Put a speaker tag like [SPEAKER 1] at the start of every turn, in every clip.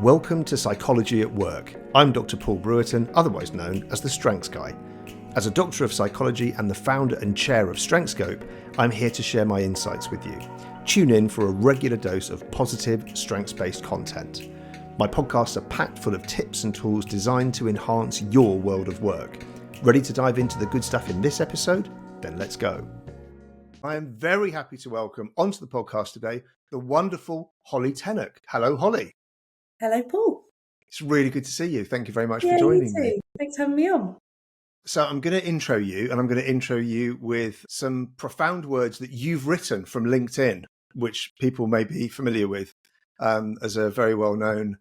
[SPEAKER 1] Welcome to Psychology at Work. I'm Dr. Paul Brewerton, otherwise known as the Strengths Guy. As a Doctor of Psychology and the founder and chair of Strengthscope, I'm here to share my insights with you. Tune in for a regular dose of positive, strengths-based content. My podcasts are packed full of tips and tools designed to enhance your world of work. Ready to dive into the good stuff in this episode? Then let's go. I am very happy to welcome onto the podcast today the wonderful Holly Tennock. Hello, Holly.
[SPEAKER 2] Hello, Paul.
[SPEAKER 1] It's really good to see you. Thank you very much for
[SPEAKER 2] You
[SPEAKER 1] joining
[SPEAKER 2] too.
[SPEAKER 1] me.
[SPEAKER 2] Thanks for having me on.
[SPEAKER 1] So I'm going to intro you, and I'm going to intro you with some profound words that you've written from LinkedIn, which people may be familiar with as a very well-known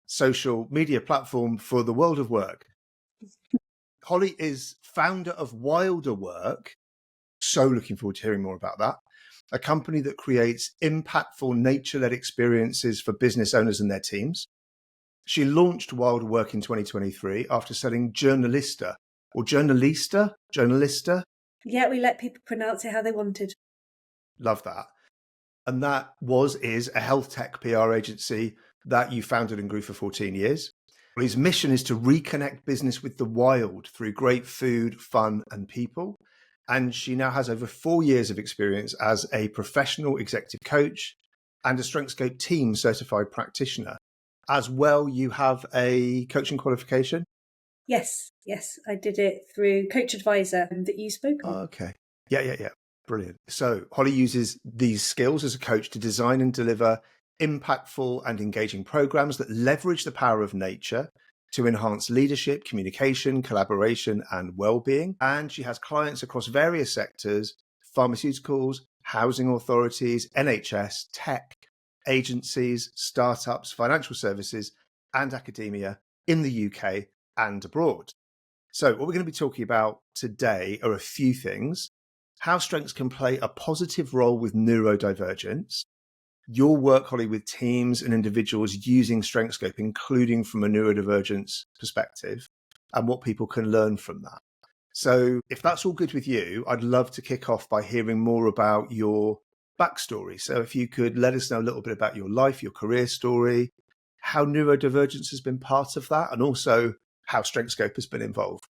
[SPEAKER 1] social media platform for the world of work. Holly is founder of Wilder Work. So looking forward to hearing more about that. A company that creates impactful nature-led experiences for business owners and their teams. She launched Wilder Work in 2023 after selling Journalista.
[SPEAKER 2] Yeah, we let people pronounce it how they wanted.
[SPEAKER 1] Love that. And that is a health tech PR agency that you founded and grew for 14 years. His mission is to reconnect business with the wild through great food, fun, and people. And she now has over 4 years of experience as a professional executive coach and a Strengthscope team certified practitioner. As well, you have a coaching qualification?
[SPEAKER 2] Yes, I did it through Coach Advisor that you spoke on.
[SPEAKER 1] Okay. Yeah. Brilliant. So Holly uses these skills as a coach to design and deliver impactful and engaging programs that leverage the power of nature to enhance leadership, communication, collaboration, and well-being. And she has clients across various sectors: pharmaceuticals, housing authorities, NHS, tech, agencies, startups, financial services, and academia in the UK and abroad. So what we're going to be talking about today are a few things: how strengths can play a positive role with neurodivergence, your work, Holly, with teams and individuals using Strengthscope, including from a neurodivergence perspective, and what people can learn from that. So if that's all good with you, I'd love to kick off by hearing more about your backstory. So if you could let us know a little bit about your life, your career story, how neurodivergence has been part of that, and also how Strengthscope has been involved.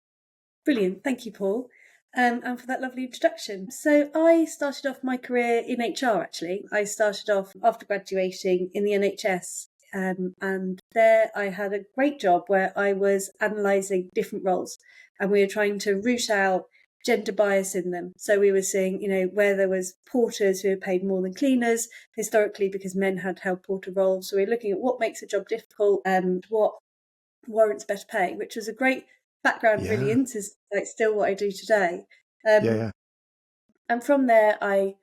[SPEAKER 2] Brilliant. Thank you, Paul. And for that lovely introduction. So I started off my career in HR, actually. I started off after graduating in the NHS. And there I had a great job where I was analysing different roles, and we were trying to root out gender bias in them. So we were seeing, where there was porters who were paid more than cleaners, historically because men had held porter roles. So we were looking at what makes a job difficult and what warrants better pay, which was a great background really into still what I do today. And from there I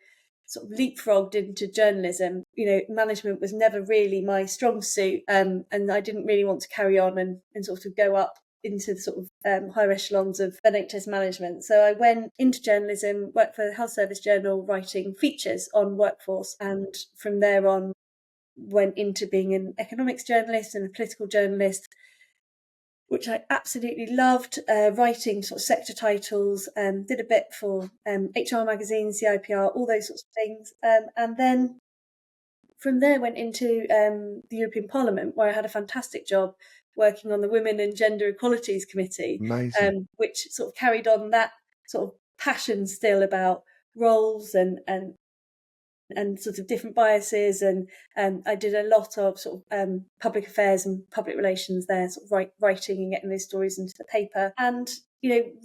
[SPEAKER 2] sort of leapfrogged into journalism. Management was never really my strong suit, and I didn't really want to carry on and sort of go up into the sort of higher echelons of NHS management. So I went into journalism, worked for the Health Service Journal, writing features on workforce, and from there on went into being an economics journalist and a political journalist, which I absolutely loved, writing sort of sector titles, did a bit for HR magazine, CIPR, all those sorts of things. And then from there went into the European Parliament, where I had a fantastic job working on the Women and Gender Equalities Committee, which sort of carried on that sort of passion still about roles and sort of different biases, and I did a lot of sort of public affairs and public relations there, sort of writing and getting those stories into the paper, and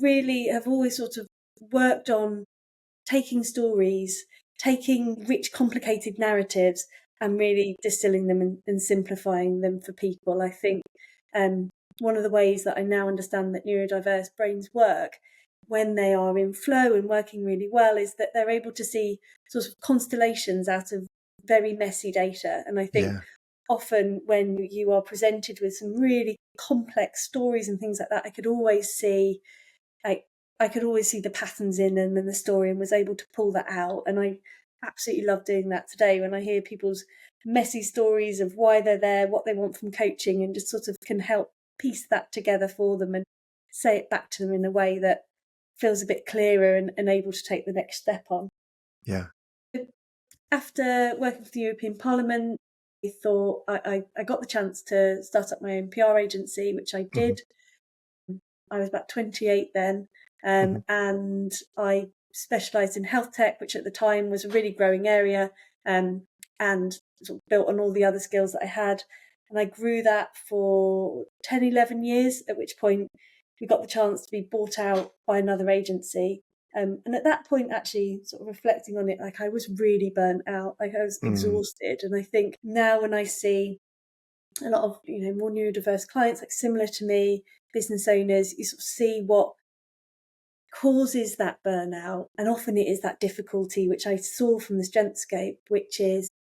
[SPEAKER 2] really have always sort of worked on taking stories, taking rich, complicated narratives, and really distilling them and simplifying them for people. I think one of the ways that I now understand that neurodiverse brains work when they are in flow and working really well is that they're able to see sort of constellations out of very messy data. And I think often when you are presented with some really complex stories and things like that, I could always see the patterns in them and the story, and was able to pull that out. And I absolutely love doing that today when I hear people's messy stories of why they're there, what they want from coaching, and just sort of can help piece that together for them and say it back to them in a way that feels a bit clearer and able to take the next step on.
[SPEAKER 1] Yeah.
[SPEAKER 2] After working for the European Parliament, thought I got the chance to start up my own PR agency, which I did. I was about 28 then, and I specialised in health tech, which at the time was a really growing area, and sort of built on all the other skills that I had. And I grew that for 10, 11 years, at which point we got the chance to be bought out by another agency. And at that point, actually, sort of reflecting on it, like I was really burnt out, like I was exhausted. And I think now when I see a lot of, more neurodiverse clients, like similar to me, business owners, you sort of see what causes that burnout. And often it is that difficulty, which I saw from the Strengthscope, which is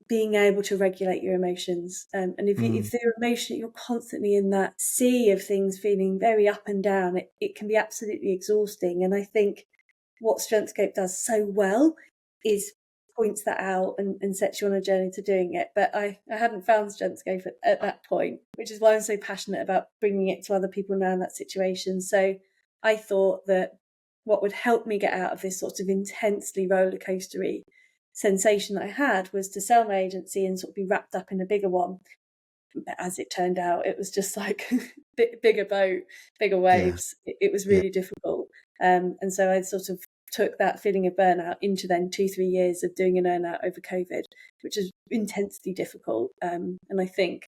[SPEAKER 2] being able to regulate your emotions. And if they're emotional, you're constantly in that sea of things feeling very up and down, it can be absolutely exhausting. And I think what Strengthscope does so well is points that out and sets you on a journey to doing it. But I hadn't found Strengthscope at that point, which is why I'm so passionate about bringing it to other people now in that situation. So I thought that what would help me get out of this sort of intensely rollercoastery sensation that I had was to sell my agency and sort of be wrapped up in a bigger one. But as it turned out, it was just like bigger boat, bigger waves. It was really difficult. And so I sort of took that feeling of burnout into then 2-3 years of doing an earn out over COVID, which is intensely difficult. And I think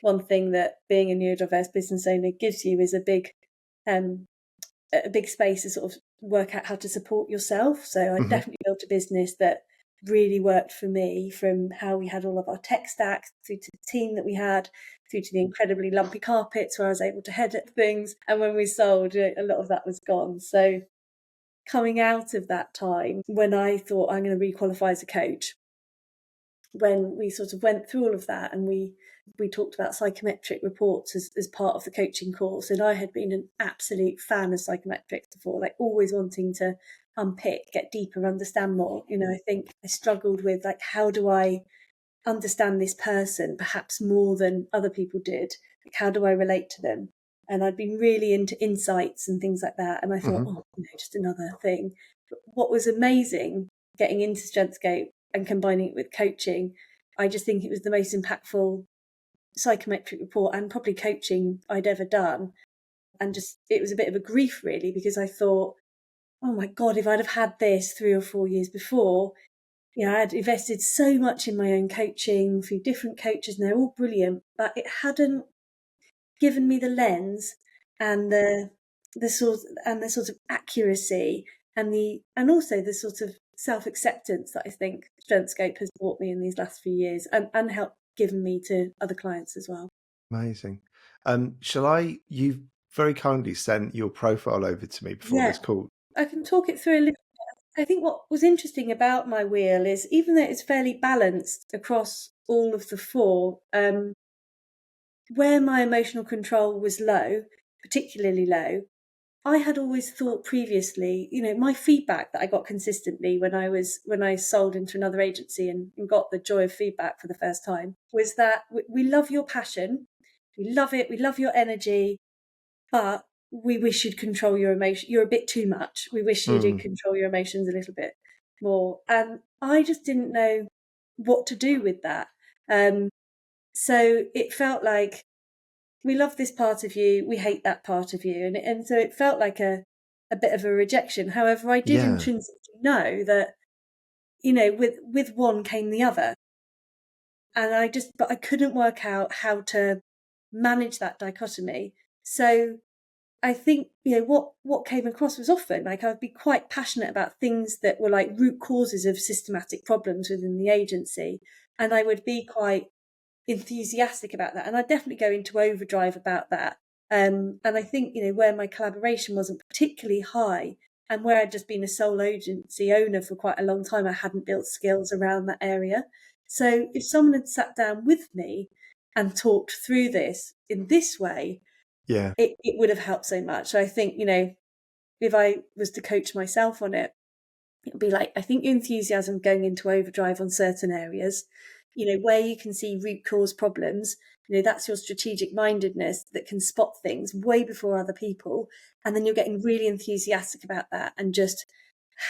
[SPEAKER 2] one thing that being a neurodiverse business owner gives you is a big space to sort of work out how to support yourself. So I definitely built a business that really worked for me, from how we had all of our tech stacks through to the team that we had, through to the incredibly lumpy carpets where I was able to head at things. And when we sold, a lot of that was gone. So coming out of that time, when I thought I'm going to requalify as a coach, when we sort of went through all of that and we talked about psychometric reports as part of the coaching course, and I had been an absolute fan of psychometrics before, like always wanting to unpick, get deeper, understand more. I think I struggled with, like, how do I understand this person perhaps more than other people did? Like, how do I relate to them? And I'd been really into insights and things like that. And I thought, just another thing. But what was amazing getting into Strengthscope and combining it with coaching, I just think it was the most impactful psychometric report and probably coaching I'd ever done. And just, it was a bit of a grief really, because I thought, oh my God, if I'd have had this 3 or 4 years before, I had invested so much in my own coaching through different coaches, and they're all brilliant, but it hadn't given me the lens and the sort of accuracy and also the sort of self-acceptance that I think Strengthscope has brought me in these last few years, and helped given me to other clients as well.
[SPEAKER 1] Amazing. You've very kindly sent your profile over to me before this call.
[SPEAKER 2] I can talk it through a little bit. I think what was interesting about my wheel is, even though it's fairly balanced across all of the 4, where my emotional control was low, particularly low, I had always thought previously, my feedback that I got consistently when I sold into another agency and got the joy of feedback for the first time, was that we love your passion, we love it, we love your energy, but we wish you'd control your emotion. You're a bit too much. We wish you did control your emotions a little bit more. And I just didn't know what to do with that. So it felt like, we love this part of you, we hate that part of you. And so it felt like a bit of a rejection. However, I did intrinsically know that, with one came the other. And but I couldn't work out how to manage that dichotomy. So I think, what came across was often, like, I'd be quite passionate about things that were like root causes of systematic problems within the agency. And I would be quite enthusiastic about that. And I'd definitely go into overdrive about that. And I think, where my collaboration wasn't particularly high, and where I'd just been a sole agency owner for quite a long time, I hadn't built skills around that area. So if someone had sat down with me and talked through this in this way, it would have helped so much. So I think, if I was to coach myself on it, it would be like, I think your enthusiasm going into overdrive on certain areas, where you can see root cause problems, that's your strategic mindedness that can spot things way before other people. And then you're getting really enthusiastic about that and just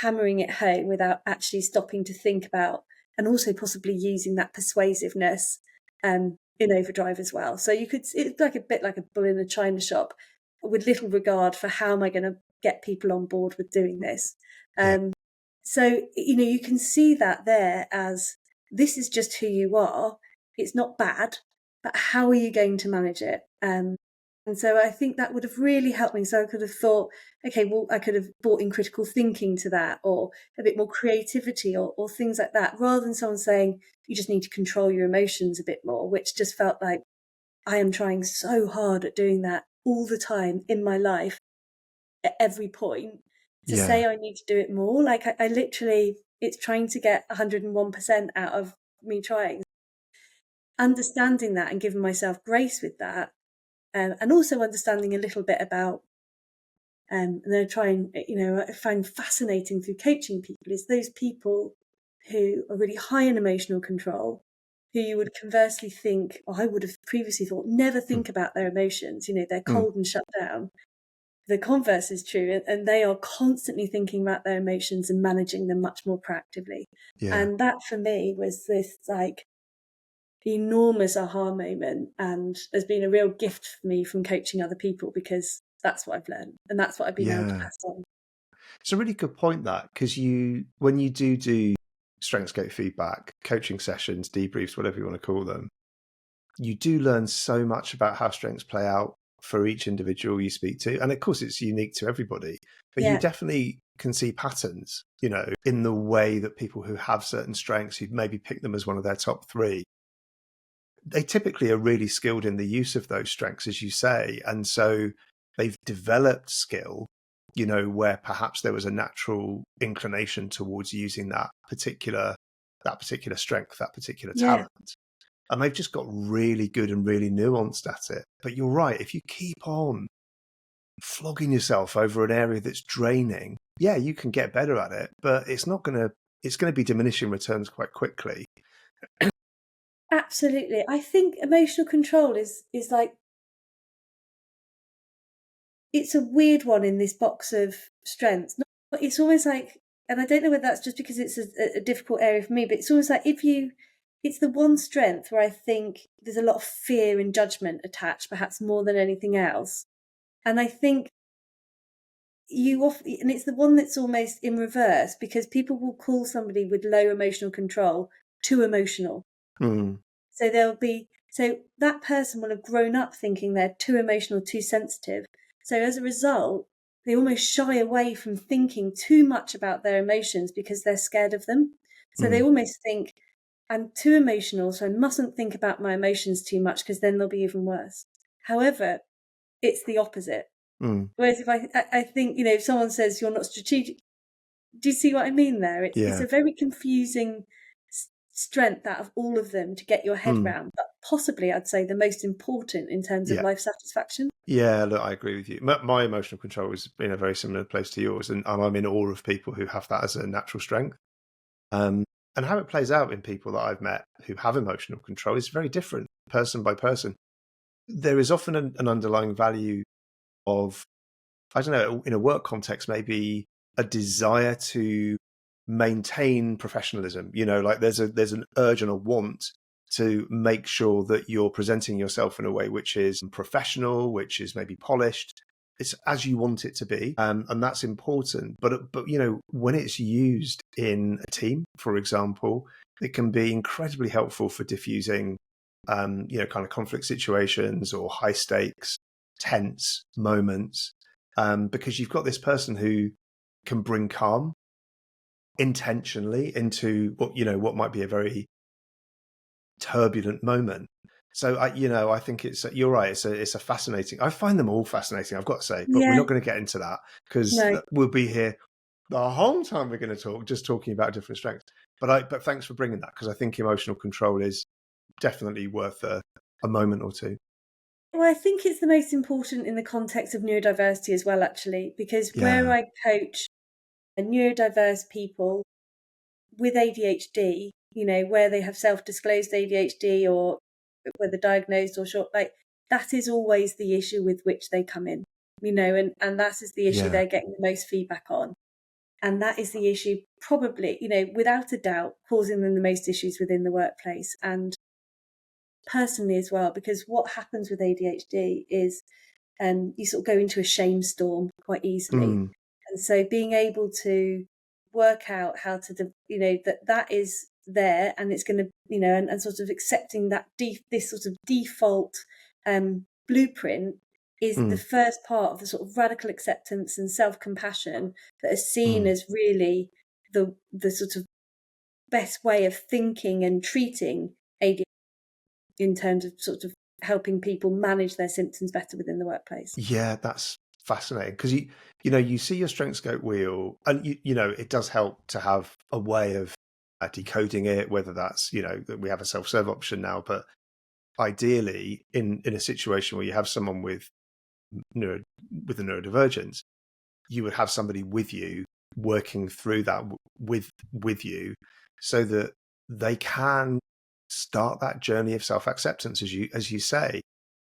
[SPEAKER 2] hammering it home without actually stopping to think about and also possibly using that persuasiveness in overdrive as well. So it's like a bit like a bull in a china shop, with little regard for how am I going to get people on board with doing this.
[SPEAKER 1] Yeah.
[SPEAKER 2] So, you can see that there as this is just who you are. It's not bad, but how are you going to manage it? And so I think that would have really helped me. So I could have thought, okay, well, I could have brought in critical thinking to that, or a bit more creativity, or things like that, rather than someone saying you just need to control your emotions a bit more, which just felt like I am trying so hard at doing that all the time in my life at every point. To
[SPEAKER 1] Yeah.
[SPEAKER 2] say I need to do it more, like I literally, it's trying to get 101% out of me trying. Understanding that and giving myself grace with that, and also understanding a little bit about, and then I try and, I find fascinating through coaching people is those people who are really high in emotional control, who you would conversely think, or I would have previously thought, never think about their emotions. They're
[SPEAKER 1] Mm.
[SPEAKER 2] cold and shut down. The converse is true, and they are constantly thinking about their emotions and managing them much more proactively.
[SPEAKER 1] Yeah.
[SPEAKER 2] And that for me was this like enormous aha moment, and has been a real gift for me from coaching other people, because that's what I've learned and that's what I've been able to
[SPEAKER 1] Yeah.
[SPEAKER 2] pass on.
[SPEAKER 1] It's a really good point, that, because when you do Strengthscope feedback, coaching sessions, debriefs, whatever you want to call them, you do learn so much about how strengths play out for each individual you speak to. And of course, it's unique to everybody, but you
[SPEAKER 2] Yeah.
[SPEAKER 1] definitely can see patterns, in the way that people who have certain strengths, who've maybe picked them as one of their top three, they typically are really skilled in the use of those strengths, as you say. And so they've developed skill, where perhaps there was a natural inclination towards using that particular strength, that particular
[SPEAKER 2] Yeah.
[SPEAKER 1] talent. And they've just got really good and really nuanced at it. But you're right, if you keep on flogging yourself over an area that's draining, yeah, you can get better at it, but it's going to be diminishing returns quite quickly.
[SPEAKER 2] Absolutely. I think emotional control is like, it's a weird one in this box of strengths. It's almost like, and I don't know whether that's just because it's a difficult area for me, but it's almost like it's the one strength where I think there's a lot of fear and judgment attached, perhaps more than anything else. And I think and it's the one that's almost in reverse, because people will call somebody with low emotional control too emotional.
[SPEAKER 1] Mm.
[SPEAKER 2] So that person will have grown up thinking they're too emotional, too sensitive. So as a result, they almost shy away from thinking too much about their emotions because they're scared of them. So they almost think, I'm too emotional, so I mustn't think about my emotions too much, because then they'll be even worse. However, it's the opposite.
[SPEAKER 1] Mm.
[SPEAKER 2] Whereas if I think, if someone says you're not strategic, do you see what I mean there? It's
[SPEAKER 1] Yeah.
[SPEAKER 2] a very confusing strength out of all of them to get your head around, but possibly I'd say the most important in terms of
[SPEAKER 1] Yeah.
[SPEAKER 2] life satisfaction.
[SPEAKER 1] Yeah, look, I agree with you. My emotional control is in a very similar place to yours, and I'm in awe of people who have that as a natural strength. And how it plays out in people that I've met who have emotional control is very different, person by person. There is often an underlying value of, I don't know, in a work context, maybe a desire to maintain professionalism. Like there's an urge and a want to make sure that you're presenting yourself in a way which is professional, which is maybe polished. It's as you want it to be, and that's important. But when it's used in a team, for example, it can be incredibly helpful for diffusing, kind of conflict situations or high stakes, tense moments, because you've got this person who can bring calm intentionally into what might be a very turbulent moment. So I think you're right. It's a fascinating. I find them all fascinating, I've got to say, but we're
[SPEAKER 2] Yeah,
[SPEAKER 1] not going to get into that, because
[SPEAKER 2] no.
[SPEAKER 1] we'll be here the whole time we're going to talk, just talking about different strengths. But thanks for bringing that, because I think emotional control is definitely worth a moment or two.
[SPEAKER 2] Well, I think it's the most important in the context of neurodiversity as well, actually, because where
[SPEAKER 1] Yeah,
[SPEAKER 2] I coach neurodiverse people with ADHD, where they have self-disclosed ADHD, or whether diagnosed or short, like that is always the issue with which they come in, and that is the issue
[SPEAKER 1] yeah,
[SPEAKER 2] they're getting the most feedback on. And that is the issue, probably, without a doubt, causing them the most issues within the workplace and personally as well, because what happens with ADHD is you sort of go into a shame storm quite easily.
[SPEAKER 1] Mm,
[SPEAKER 2] And so being able to work out how to, that is there and it's going to, and sort of accepting that this sort of default blueprint is the
[SPEAKER 1] mm.
[SPEAKER 2] first part of the sort of radical acceptance and self-compassion that is seen
[SPEAKER 1] Mm.
[SPEAKER 2] as really the sort of best way of thinking and treating ADHD in terms of sort of helping people manage their symptoms better within the workplace.
[SPEAKER 1] Yeah, that's fascinating because you see your strength scope wheel, and it does help to have a way of decoding it. Whether that's that we have a self-serve option now, but ideally, in a situation where you have someone with with a neurodivergence, you would have somebody with you working through that with you, so that they can start that journey of self-acceptance, as you say,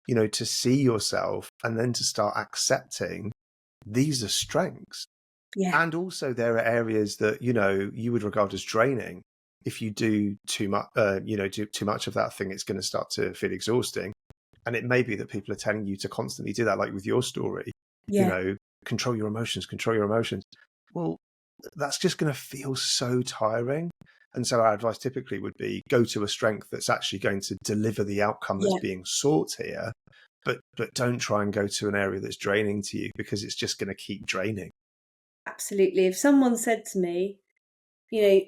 [SPEAKER 1] to see yourself and then to start accepting these are strengths.
[SPEAKER 2] Yeah,
[SPEAKER 1] And also there are areas that, you would regard as draining. If you do too much, do too much of that thing, it's going to start to feel exhausting. And it may be that people are telling you to constantly do that, like with your story, you
[SPEAKER 2] yeah,
[SPEAKER 1] know, control your emotions, control your emotions. Well, that's just going to feel so tiring. And so our advice typically would be go to a strength that's actually going to deliver the outcome that's
[SPEAKER 2] yeah,
[SPEAKER 1] being sought here, but don't try and go to an area that's draining to you, because it's just going to keep draining.
[SPEAKER 2] absolutely. If someone said to me, you know,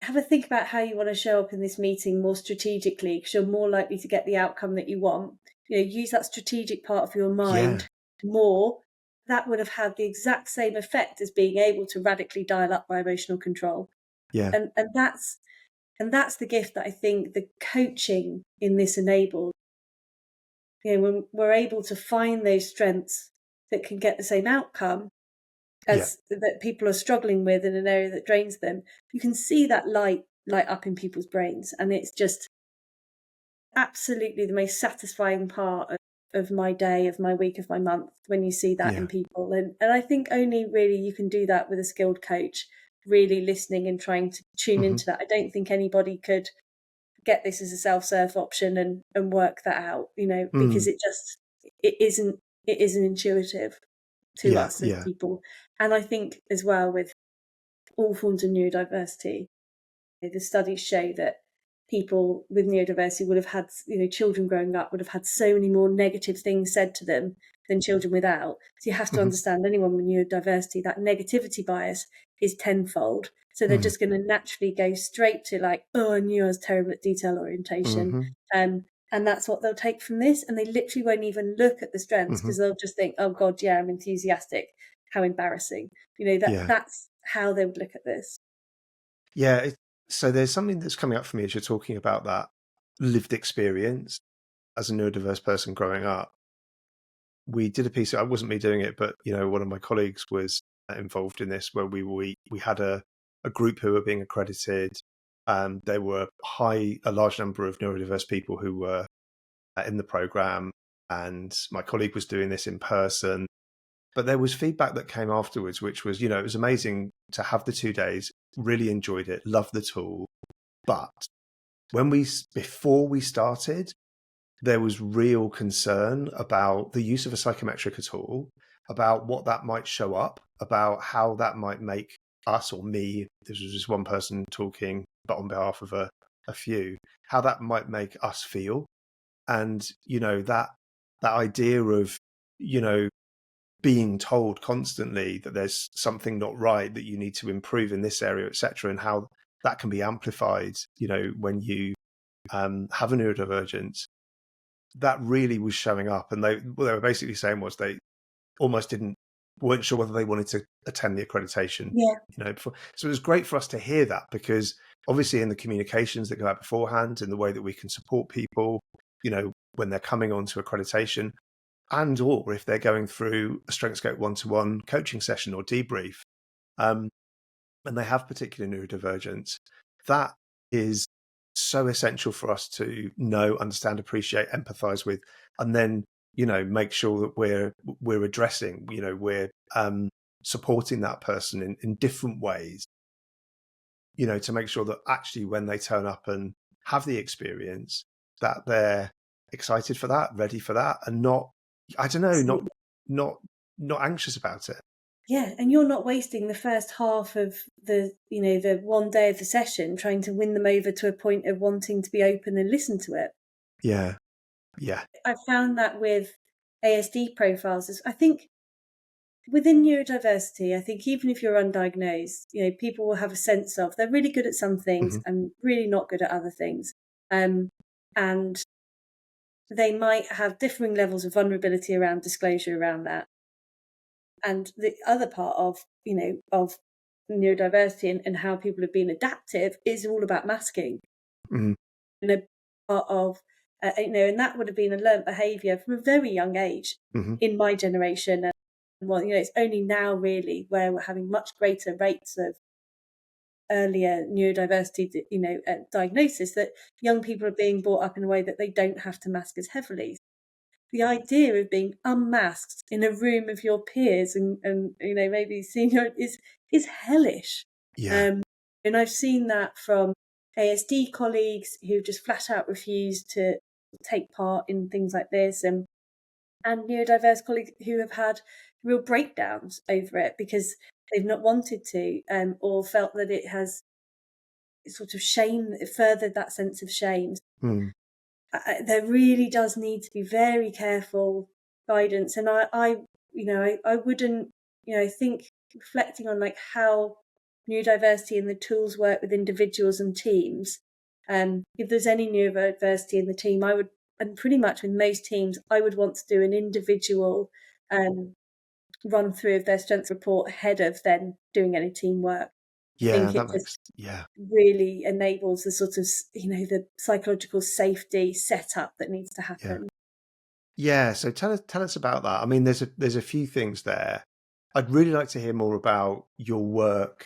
[SPEAKER 2] have a think about how you want to show up in this meeting more strategically because you're more likely to get the outcome that you want, use that strategic part of your
[SPEAKER 1] Yeah,
[SPEAKER 2] mind more, that would have had the exact same effect as being able to radically dial up my emotional control.
[SPEAKER 1] yeah,
[SPEAKER 2] And that's the gift that I think the coaching in this enables. When we're able to find those strengths that can get the same outcome
[SPEAKER 1] yeah.
[SPEAKER 2] as that people are struggling with in an area that drains them, you can see that light up in people's brains, and it's just absolutely the most satisfying part of my day, of my week, of my month when you see that in
[SPEAKER 1] Yeah.
[SPEAKER 2] people. And I think only really you can do that with a skilled coach, really listening and trying to tune
[SPEAKER 1] Hmm.
[SPEAKER 2] into that. I don't think anybody could get this as a self-serve option and work that out,
[SPEAKER 1] Mm.
[SPEAKER 2] because it isn't intuitive to
[SPEAKER 1] Yeah,
[SPEAKER 2] us as
[SPEAKER 1] yeah.
[SPEAKER 2] people. And I think as well with all forms of neurodiversity, the studies show that people with neurodiversity would have had, children growing up would have had so many more negative things said to them than children without. So you have to
[SPEAKER 1] Hmm.
[SPEAKER 2] understand anyone with neurodiversity, that negativity bias is tenfold. So they're
[SPEAKER 1] Mm.
[SPEAKER 2] just going to naturally go straight to like, oh, I knew I was terrible at detail orientation.
[SPEAKER 1] Hmm.
[SPEAKER 2] And that's what they'll take from this. And they literally won't even look at the strengths
[SPEAKER 1] Hmm.
[SPEAKER 2] because they'll just think, oh God, yeah, I'm enthusiastic. How embarrassing.
[SPEAKER 1] Yeah,
[SPEAKER 2] That's how they would look at this.
[SPEAKER 1] yeah. So there's something that's coming up for me as you're talking about that lived experience as a neurodiverse person growing up. We did a piece. I wasn't me doing it, but one of my colleagues was involved in this, where we had a group who were being accredited. There were a large number of neurodiverse people who were in the program, and my colleague was doing this in person. But there was feedback that came afterwards, which was, it was amazing to have the 2 days. Really enjoyed it, loved the tool, but before we started, there was real concern about the use of a psychometric at all, about what that might show up, about how that might make us, or me, this was just one person talking, but on behalf of a few, how that might make us feel. And, that idea of, you know, being told constantly that there's something not right, that you need to improve in this area, etc., and how that can be amplified, when you have a neurodivergence, that really was showing up. And what they were basically saying was they almost weren't sure whether they wanted to attend the accreditation,
[SPEAKER 2] Yeah.
[SPEAKER 1] before. So it was great for us to hear that, because obviously in the communications that go out beforehand, in the way that we can support people, when they're coming on to accreditation, and or if they're going through a StrengthsCope one-to-one coaching session or debrief, um, and they have particular neurodivergence, that is so essential for us to know, understand, appreciate, empathize with, and then make sure that we're addressing, we're supporting that person in different ways, you know, to make sure that actually when they turn up and have the experience, that they're excited for that, ready for that, and not, I don't know,
[SPEAKER 2] Absolutely.
[SPEAKER 1] not anxious about it.
[SPEAKER 2] Yeah, and you're not wasting the first half of the one day of the session trying to win them over to a point of wanting to be open and listen to it.
[SPEAKER 1] Yeah. Yeah.
[SPEAKER 2] I found that with ASD profiles, I think within neurodiversity, I think even if you're undiagnosed, people will have a sense of they're really good at some things
[SPEAKER 1] Mm-hmm.
[SPEAKER 2] and really not good at other things. And they might have differing levels of vulnerability around disclosure around that. And the other part of neurodiversity and how people have been adaptive is all about masking.
[SPEAKER 1] Mm-hmm.
[SPEAKER 2] And a part of and that would have been a learned behaviour from a very young age
[SPEAKER 1] Mm-hmm.
[SPEAKER 2] in my generation. And it's only now really where we're having much greater rates of earlier neurodiversity, diagnosis, that young people are being brought up in a way that they don't have to mask as heavily. The idea of being unmasked in a room of your peers and maybe senior is hellish.
[SPEAKER 1] Yeah.
[SPEAKER 2] And I've seen that from ASD colleagues who just flat out refuse to take part in things like this, and neurodiverse colleagues who have had real breakdowns over it because they've not wanted to, or felt that it has sort of furthered that sense of shame.
[SPEAKER 1] Mm.
[SPEAKER 2] There really does need to be very careful guidance, and I wouldn't, I think reflecting on like how neurodiversity and the tools work with individuals and teams. If there's any neurodiversity in the team, I would, and pretty much with most teams, I would want to do an individual run through of their strengths report ahead of then doing any teamwork. I
[SPEAKER 1] Yeah,
[SPEAKER 2] think
[SPEAKER 1] that
[SPEAKER 2] it
[SPEAKER 1] makes,
[SPEAKER 2] just
[SPEAKER 1] yeah.
[SPEAKER 2] really enables the sort of, the psychological safety setup that needs to happen.
[SPEAKER 1] Yeah. So tell us about that. I mean, there's a few things there. I'd really like to hear more about your work.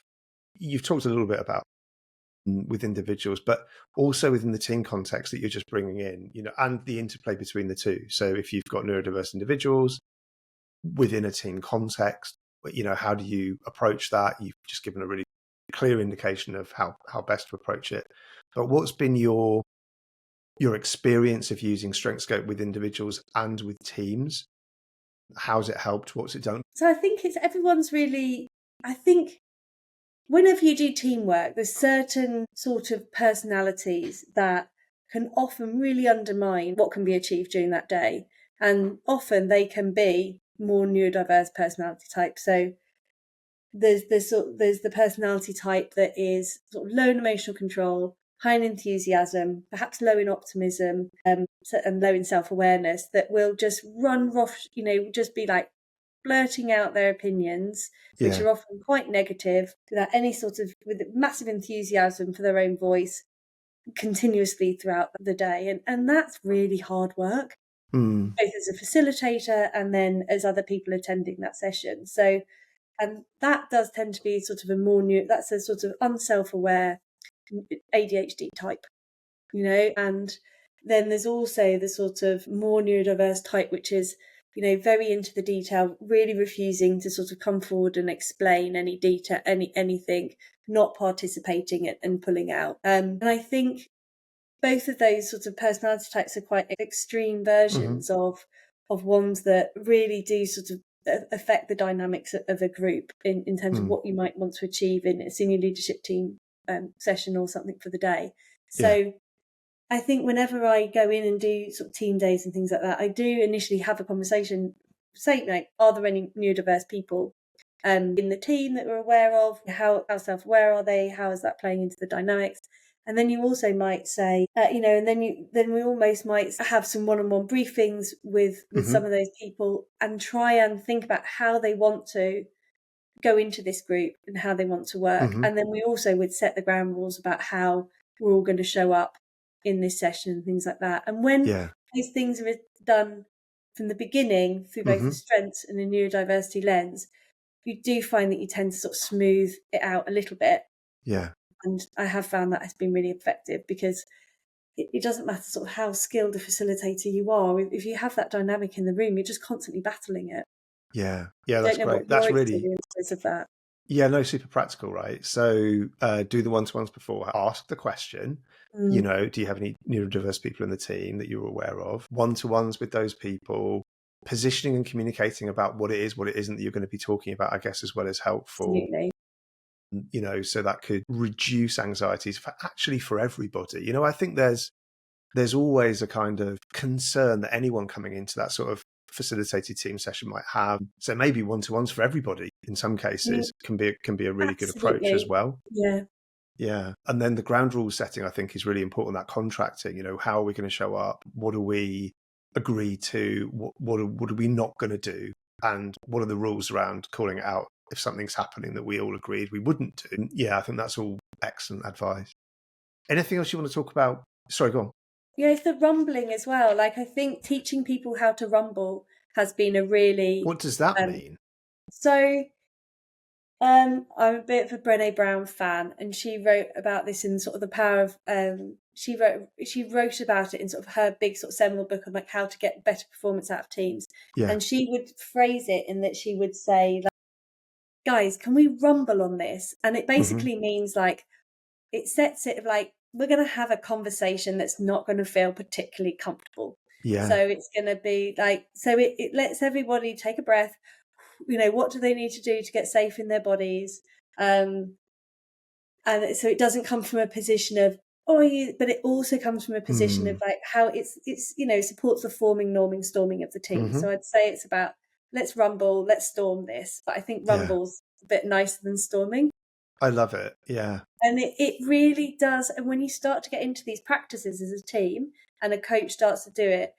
[SPEAKER 1] You've talked a little bit about with individuals, but also within the team context that you're just bringing in, and the interplay between the two. So if you've got neurodiverse individuals within a team context, how do you approach that? You've just given a really clear indication of how best to approach it. But what's been your experience of using StrengthsCope with individuals and with teams? How's it helped? What's it done?
[SPEAKER 2] So I think I think whenever you do teamwork, there's certain sort of personalities that can often really undermine what can be achieved during that day. And often they can be more neurodiverse personality types. So there's the personality type that is sort of low in emotional control, high in enthusiasm, perhaps low in optimism, and low in self-awareness, that will just run rough, just be like blurting out their opinions, which
[SPEAKER 1] Yeah.
[SPEAKER 2] are often quite negative, without any sort of, with massive enthusiasm for their own voice, continuously throughout the day. And that's really hard work,
[SPEAKER 1] Mm.
[SPEAKER 2] both as a facilitator and then as other people attending that session. So, and that does tend to be sort of that's a sort of unself-aware ADHD type, and then there's also the sort of more neurodiverse type, which is, very into the detail, really refusing to sort of come forward and explain any detail, anything, not participating and pulling out. And I think both of those sorts of personality types are quite extreme versions of ones that really do sort of affect the dynamics of a group in terms of what you might want to achieve in a senior leadership team session or something for the day. So
[SPEAKER 1] Yeah.
[SPEAKER 2] I think whenever I go in and do sort of team days and things like that, I do initially have a conversation, say, like, are there any neurodiverse people in the team that we're aware of? How self-aware are they? How is that playing into the dynamics? And then you also might say, and then we almost might have some one-on-one briefings with some of those people and try and think about how they want to go into this group and how they want to work. And then we also would set the ground rules about how we're all going to show up in this session and things like that. And when these things are done from the beginning through both the strengths and the neurodiversity lens, you do find that you tend to sort of smooth it out a little bit.
[SPEAKER 1] Yeah.
[SPEAKER 2] And I have found that has been really effective, because it doesn't matter sort of how skilled a facilitator you are. If you have that dynamic in the room, you're just constantly battling it.
[SPEAKER 1] Yeah.
[SPEAKER 2] I
[SPEAKER 1] Yeah, that's
[SPEAKER 2] don't know what
[SPEAKER 1] great.
[SPEAKER 2] your
[SPEAKER 1] That's really,
[SPEAKER 2] experience is of that.
[SPEAKER 1] yeah, no, super practical, right? So do the one-to-ones before, ask the question,
[SPEAKER 2] Mm,
[SPEAKER 1] do you have any neurodiverse people in the team that you're aware of? One-to-ones with those people, positioning and communicating about what it is, what it isn't that you're going to be talking about, I guess, as well as helpful,
[SPEAKER 2] absolutely.
[SPEAKER 1] so that could reduce anxieties for everybody. I think there's always a kind of concern that anyone coming into that sort of facilitated team session might have. So maybe one-to-ones for everybody in some
[SPEAKER 2] Mm,
[SPEAKER 1] cases can be a really good approach as
[SPEAKER 2] absolutely.
[SPEAKER 1] well.
[SPEAKER 2] Yeah.
[SPEAKER 1] Yeah. And then the ground rules setting, I think, is really important. That contracting, how are we going to show up? What do we agree to? What are we not going to do? And what are the rules around calling it out if something's happening that we all agreed we wouldn't do? Yeah, I think that's all excellent advice. Anything else you want to talk about? Sorry, go on.
[SPEAKER 2] Yeah, it's the rumbling as well. Like, I think teaching people how to rumble has been a really,
[SPEAKER 1] What does that
[SPEAKER 2] um,
[SPEAKER 1] mean?
[SPEAKER 2] so I'm a bit of a Brené Brown fan, and she wrote about this in sort of the power of. She wrote about it in sort of her big sort of seminal book on like how to get better performance out of teams,
[SPEAKER 1] Yeah.
[SPEAKER 2] and she would phrase it in that she would say, like, "Guys, can we rumble on this?" And it
[SPEAKER 1] Hmm.
[SPEAKER 2] basically means like it sets it like we're going to have a conversation that's not going to feel particularly comfortable. So
[SPEAKER 1] Yeah.
[SPEAKER 2] it's going to be like it lets everybody take a breath. What do they need to do to get safe in their bodies? Um, and so it doesn't come from a position of but it also comes from a position of
[SPEAKER 1] Mm.
[SPEAKER 2] like how it's supports the forming, norming, storming of the team.
[SPEAKER 1] Hmm.
[SPEAKER 2] So I'd say it's about let's rumble, let's storm this. But I think
[SPEAKER 1] Yeah.
[SPEAKER 2] rumble's a bit nicer than storming.
[SPEAKER 1] I love it. Yeah.
[SPEAKER 2] And it really does. And when you start to get into these practices as a team and a coach starts to do it,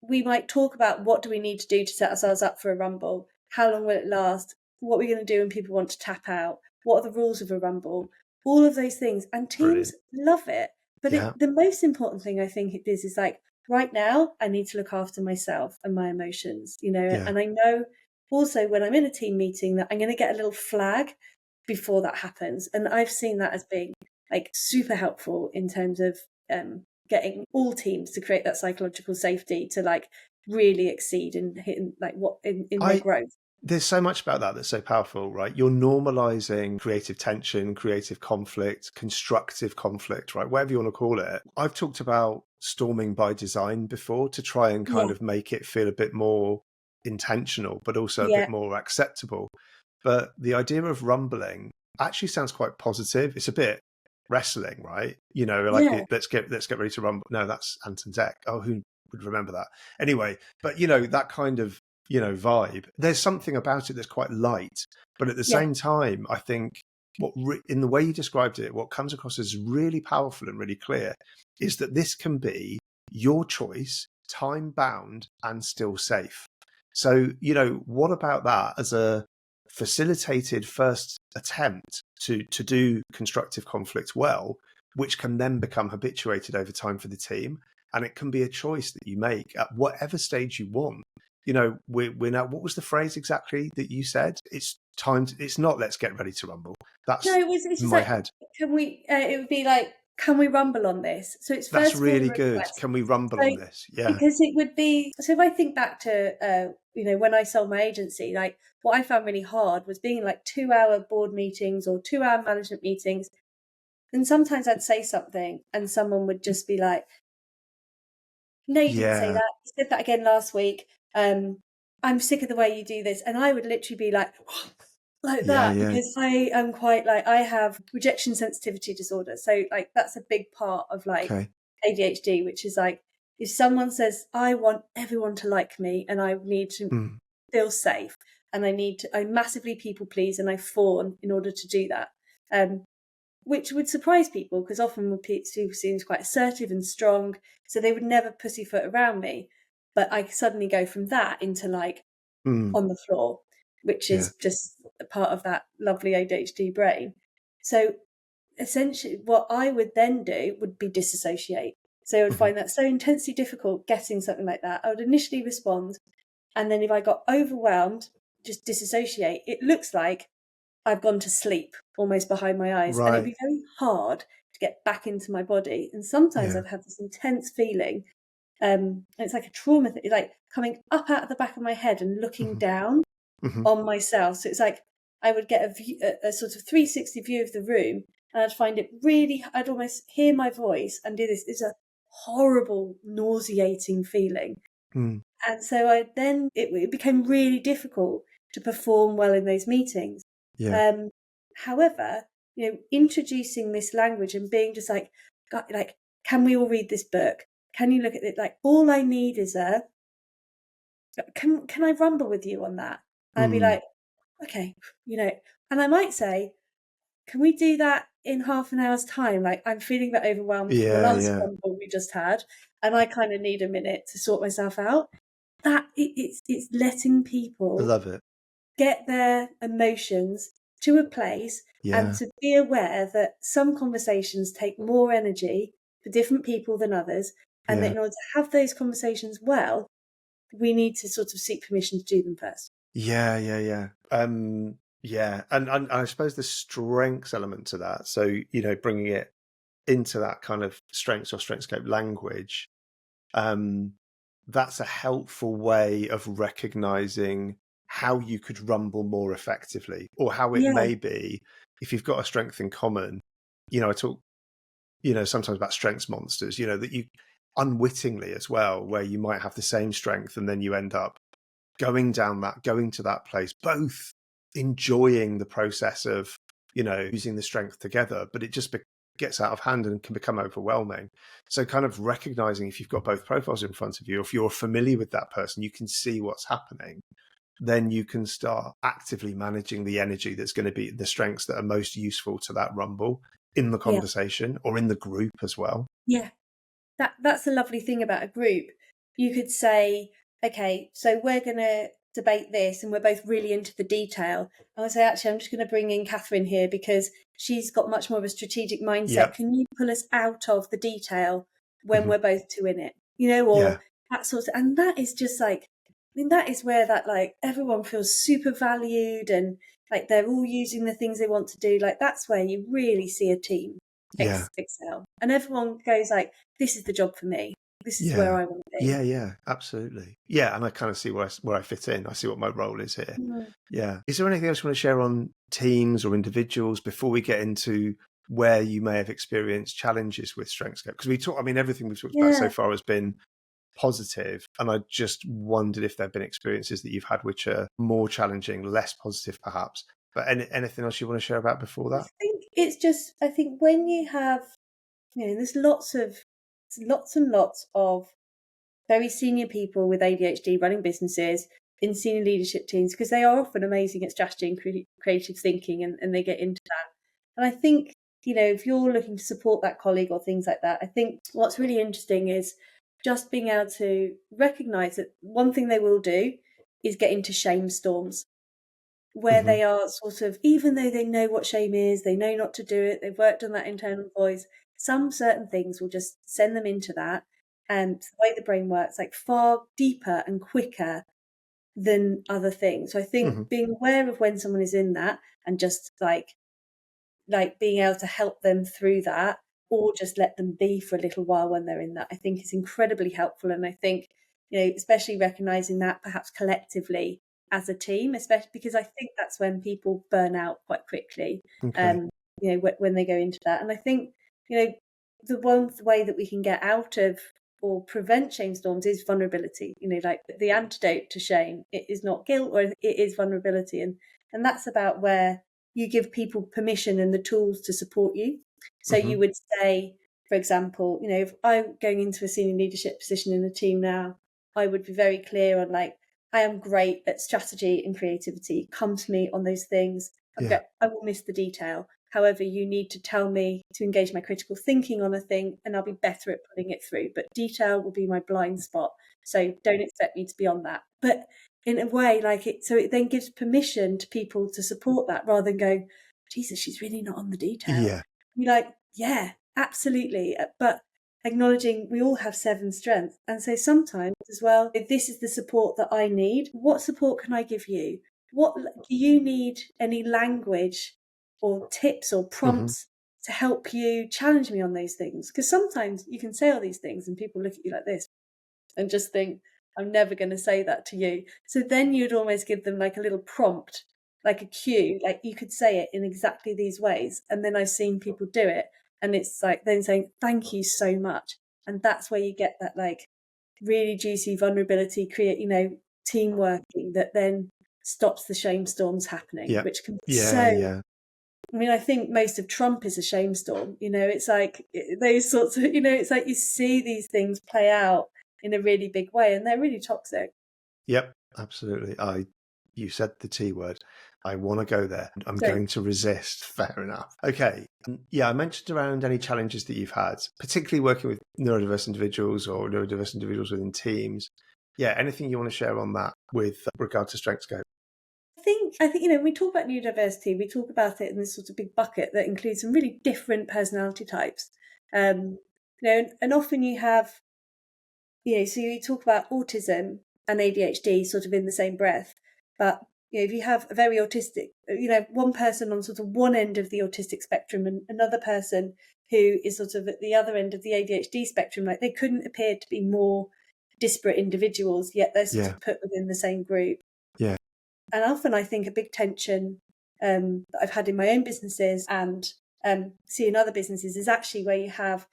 [SPEAKER 2] we might talk about what do we need to do to set ourselves up for a rumble? How long will it last? What are we going to do when people want to tap out? What are the rules of a rumble? All of those things. And teams
[SPEAKER 1] Brilliant.
[SPEAKER 2] love it. But
[SPEAKER 1] Yeah.
[SPEAKER 2] the most important thing I think it is like, right now, I need to look after myself and my emotions,
[SPEAKER 1] Yeah.
[SPEAKER 2] and I know also when I'm in a team meeting that I'm going to get a little flag before that happens. And I've seen that as being like super helpful in terms of getting all teams to create that psychological safety to like really exceed and hit like what in their
[SPEAKER 1] I
[SPEAKER 2] growth.
[SPEAKER 1] There's so much about that that's so powerful, right? You're normalizing creative tension, creative conflict, constructive conflict, right? Whatever you want to call it. I've talked about storming by design before to try and kind
[SPEAKER 2] Yeah,
[SPEAKER 1] of make it feel a bit more intentional, but also a bit
[SPEAKER 2] yeah,
[SPEAKER 1] more acceptable. But the idea of rumbling actually sounds quite positive. It's a bit wrestling, right? Like
[SPEAKER 2] yeah,
[SPEAKER 1] let's get ready to rumble. No, that's Anton's Eck. Oh, who would remember that? Anyway, but that kind of vibe. There's something about it that's quite light, but at the
[SPEAKER 2] yeah.
[SPEAKER 1] same time, I think in the way you described it, what comes across as really powerful and really clear is that this can be your choice, time bound, and still safe. So, what about that as a facilitated first attempt to do constructive conflict well, which can then become habituated over time for the team, and it can be a choice that you make at whatever stage you want. We're now. What was the phrase exactly that you said? It's time. It's not. Let's get ready to rumble.
[SPEAKER 2] No,
[SPEAKER 1] That's
[SPEAKER 2] it's
[SPEAKER 1] in
[SPEAKER 2] just
[SPEAKER 1] my
[SPEAKER 2] like,
[SPEAKER 1] head.
[SPEAKER 2] can we? It would be like, can we rumble on this? So it's
[SPEAKER 1] That's
[SPEAKER 2] first of all the
[SPEAKER 1] really good.
[SPEAKER 2] request.
[SPEAKER 1] Can we rumble
[SPEAKER 2] So
[SPEAKER 1] on this? Yeah.
[SPEAKER 2] because it would be so if I think back to when I sold my agency, like what I found really hard was being in like 2-hour board meetings or 2-hour management meetings, and sometimes I'd say something and someone would just be like, no, you didn't say
[SPEAKER 1] Yeah.
[SPEAKER 2] that. You said that again last week. I'm sick of the way you do this. And I would literally be like, like
[SPEAKER 1] Yeah.
[SPEAKER 2] that,
[SPEAKER 1] Yeah.
[SPEAKER 2] because I am quite like, I have rejection sensitivity disorder. So like, that's a big part of like
[SPEAKER 1] Okay.
[SPEAKER 2] ADHD, which is like, if someone says, I want everyone to like me and I need to
[SPEAKER 1] Mm.
[SPEAKER 2] feel safe and I massively people please and I fawn in order to do that. Which would surprise people because often people seem quite assertive and strong, so they would never pussyfoot around me. But I suddenly go from that into like
[SPEAKER 1] Mm.
[SPEAKER 2] on the floor, which
[SPEAKER 1] Yeah.
[SPEAKER 2] is just a part of that lovely ADHD brain. So essentially, what I would then do would be disassociate. So I would
[SPEAKER 1] Mhm.
[SPEAKER 2] find that so intensely difficult getting something like that. I would initially respond, and then if I got overwhelmed, just disassociate. It looks like I've gone to sleep almost behind my eyes, and it'd
[SPEAKER 1] Right.
[SPEAKER 2] be very hard to get back into my body. And sometimes
[SPEAKER 1] Yeah.
[SPEAKER 2] I've had this intense feeling, and it's like a trauma thing, like coming up out of the back of my head and looking
[SPEAKER 1] Mhm.
[SPEAKER 2] down.
[SPEAKER 1] Hmm.
[SPEAKER 2] on myself. So it's like I would get a sort of 360 view of the room, and I'd find it really, I'd almost hear my voice and do this. It's a horrible, nauseating feeling.
[SPEAKER 1] Mm.
[SPEAKER 2] And so it became really difficult to perform well in those meetings.
[SPEAKER 1] Yeah.
[SPEAKER 2] Um, however, introducing this language and being just like, can we all read this book? Can you look at it? Like, all I need is can I rumble with you on that? And I'd be
[SPEAKER 1] Mm.
[SPEAKER 2] like, okay, and I might say, can we do that in half an hour's time? Like, I'm feeling a bit overwhelmed from the
[SPEAKER 1] Yeah,
[SPEAKER 2] last
[SPEAKER 1] yeah.
[SPEAKER 2] rumble we just had, and I kind of need a minute to sort myself out. It's letting
[SPEAKER 1] I
[SPEAKER 2] people
[SPEAKER 1] love it.
[SPEAKER 2] get their emotions to a place, and
[SPEAKER 1] Yeah,
[SPEAKER 2] to be aware that some conversations take more energy for different people than others, and that
[SPEAKER 1] yeah.
[SPEAKER 2] in order to have those conversations well, we need to sort of seek permission to do them first.
[SPEAKER 1] Yeah, yeah, yeah. Yeah, and I suppose the strengths element to that. So, bringing it into that kind of strengths or strengthscope language, um, that's a helpful way of recognizing how you could rumble more effectively, or how it
[SPEAKER 2] Yeah,
[SPEAKER 1] may be if you've got a strength in common. I talk, sometimes about strengths monsters, that you unwittingly as well, where you might have the same strength and then you end up going to that place, both enjoying the process of, using the strength together, but it just gets out of hand and can become overwhelming. So kind of recognizing if you've got both profiles in front of you, if you're familiar with that person, you can see what's happening, then you can start actively managing the energy that's going to be the strengths that are most useful to that rumble in the
[SPEAKER 2] yeah,
[SPEAKER 1] conversation or in the group as well.
[SPEAKER 2] yeah. That's the lovely thing about a group. You could say, okay, so we're going to debate this, and we're both really into the detail. I would say, actually, I'm just going to bring in Catherine here because she's got much more of a strategic mindset.
[SPEAKER 1] Yeah.
[SPEAKER 2] Can you pull us out of the detail when
[SPEAKER 1] Hmm.
[SPEAKER 2] we're both two in it?
[SPEAKER 1] Yeah.
[SPEAKER 2] Or that sort of, and that is just like, I mean, that is where that, like, everyone feels super valued, and like they're all using the things they want to do. Like, that's where you really see a team
[SPEAKER 1] Yeah.
[SPEAKER 2] excel, and everyone goes like, this is the job for me, this is where
[SPEAKER 1] Yeah.
[SPEAKER 2] I want to be.
[SPEAKER 1] Yeah, yeah, absolutely. Yeah, and I kind of see where I fit in. I see what my role is here.
[SPEAKER 2] Mm.
[SPEAKER 1] Yeah. Is there anything else you want to share on teams or individuals before we get into where you may have experienced challenges with StrengthsCope? Because everything we've talked about so
[SPEAKER 2] Yeah,
[SPEAKER 1] far has been positive, and I just wondered if there have been experiences that you've had which are more challenging, less positive perhaps. But anything else you want to share about before
[SPEAKER 2] I
[SPEAKER 1] that?
[SPEAKER 2] think it's just, I think when you have, there's lots and lots of very senior people with ADHD running businesses in senior leadership teams, because they are often amazing at strategy and creative thinking, and they get into that. And I think, if you're looking to support that colleague or things like that, I think what's really interesting is just being able to recognize that one thing they will do is get into shame storms, where
[SPEAKER 1] Hmm.
[SPEAKER 2] they are sort of, even though they know what shame is, they know not to do it, they've worked on that internal voice, some certain things will just send them into that. And the way the brain works, like, far deeper and quicker than other things. So I
[SPEAKER 1] Hmm.
[SPEAKER 2] think being aware of when someone is in that, and just like being able to help them through that, or just let them be for a little while when they're in that, I think is incredibly helpful. And I think, especially recognizing that perhaps collectively as a team, especially because I think that's when people burn out quite quickly,
[SPEAKER 1] Okay.
[SPEAKER 2] um, when they go into that. And I think, the one way that we can get out of or prevent shame storms is vulnerability. Like, the antidote to shame, it is not guilt, or it is vulnerability. And that's about where you give people permission and the tools to support you. So
[SPEAKER 1] Hmm.
[SPEAKER 2] you would say, for example, if I'm going into a senior leadership position in a team now, I would be very clear on, like, I am great at strategy and creativity. Come to me on those things.
[SPEAKER 1] Yeah.
[SPEAKER 2] I will miss the detail. However, you need to tell me to engage my critical thinking on a thing, and I'll be better at putting it through. But detail will be my blind spot. So don't expect me to be on that. But in a way, like, it then gives permission to people to support that, rather than going, Jesus, she's really not on the detail.
[SPEAKER 1] Yeah.
[SPEAKER 2] You're like, yeah, absolutely. But acknowledging we all have 7 strengths. And so sometimes as well, if this is the support that I need, what support can I give you? What do you need? Any language or tips or
[SPEAKER 1] Hmm.
[SPEAKER 2] prompts to help you challenge me on those things? Because sometimes you can say all these things and people look at you like this and just think, I'm never going to say that to you. So then you'd almost give them like a little prompt, like a cue, like you could say it in exactly these ways. And then I've seen people do it. And it's like then saying, thank you so much. And that's where you get that like really juicy vulnerability, create, team working that then stops the shame storms happening,
[SPEAKER 1] Yeah.
[SPEAKER 2] which can be
[SPEAKER 1] Yeah.
[SPEAKER 2] so.
[SPEAKER 1] Yeah.
[SPEAKER 2] I mean, I think most of Trump is a shame storm. It's like those sorts of, it's like you see these things play out in a really big way and they're really toxic.
[SPEAKER 1] Yep. Absolutely. You said the T word. I want to go there. I'm
[SPEAKER 2] So,
[SPEAKER 1] going to resist. Fair enough. Okay. Yeah, I mentioned around any challenges that you've had, particularly working with neurodiverse individuals or neurodiverse individuals within teams. Yeah, anything you want to share on that with regard to StrengthsScope?
[SPEAKER 2] I think, when we talk about neurodiversity, we talk about it in this sort of big bucket that includes some really different personality types. And often you have, so you talk about autism and ADHD sort of in the same breath, but if you have a very autistic, one person on sort of one end of the autistic spectrum and another person who is sort of at the other end of the ADHD spectrum, like they couldn't appear to be more disparate individuals, yet they're sort of put within the same group.
[SPEAKER 1] Yeah.
[SPEAKER 2] And often I think a big tension that I've had in my own businesses and see in other businesses is actually where you have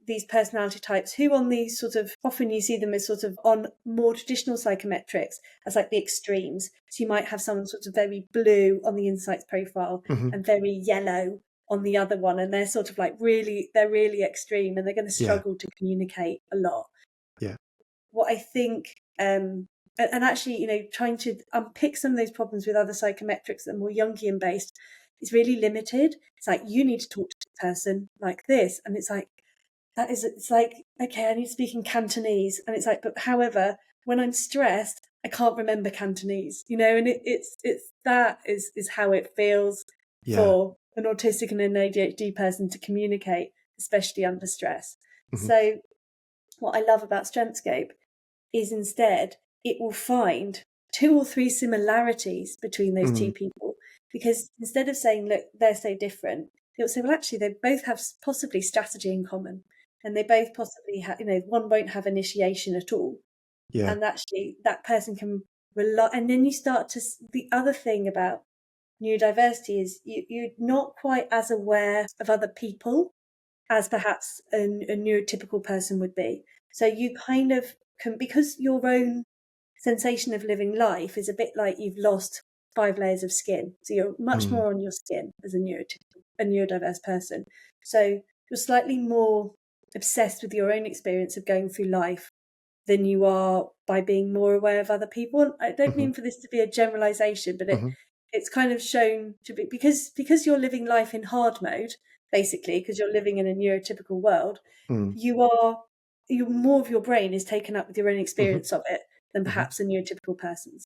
[SPEAKER 2] these personality types who on these sort of, often you see them as sort of on more traditional psychometrics as like the extremes. So you might have someone sort of very blue on the insights profile and very yellow on the other one. And they're sort of like they're really extreme and they're going to struggle to communicate a lot.
[SPEAKER 1] Yeah.
[SPEAKER 2] What I think, and actually, trying to unpick some of those problems with other psychometrics that are more Jungian based is really limited. It's like, you need to talk to a person like this. And it's like, it's like, okay, I need to speak in Cantonese. And it's like, but however, when I'm stressed, I can't remember Cantonese, and it's that is how it feels for an autistic and an ADHD person to communicate, especially under stress. So what I love about StrengthsScope is instead it will find 2 or 3 similarities between those two people, because instead of saying, look, they're so different, it'll say, well, actually, they both have possibly strategy in common, and they both possibly have, one won't have initiation at all.
[SPEAKER 1] Yeah.
[SPEAKER 2] And actually, that person can rely. And then you start to. The other thing about neurodiversity is you're not quite as aware of other people as perhaps a neurotypical person would be. So you kind of can, because your own sensation of living life is a bit like you've lost 5 layers of skin. So you're much more on your skin as a neurodiverse person. So you're slightly more obsessed with your own experience of going through life than you are by being more aware of other people. And I don't mean for this to be a generalization, but it's kind of shown to be because you're living life in hard mode, basically, because you're living in a neurotypical world, you're more of your brain is taken up with your own experience of it than perhaps a neurotypical person's.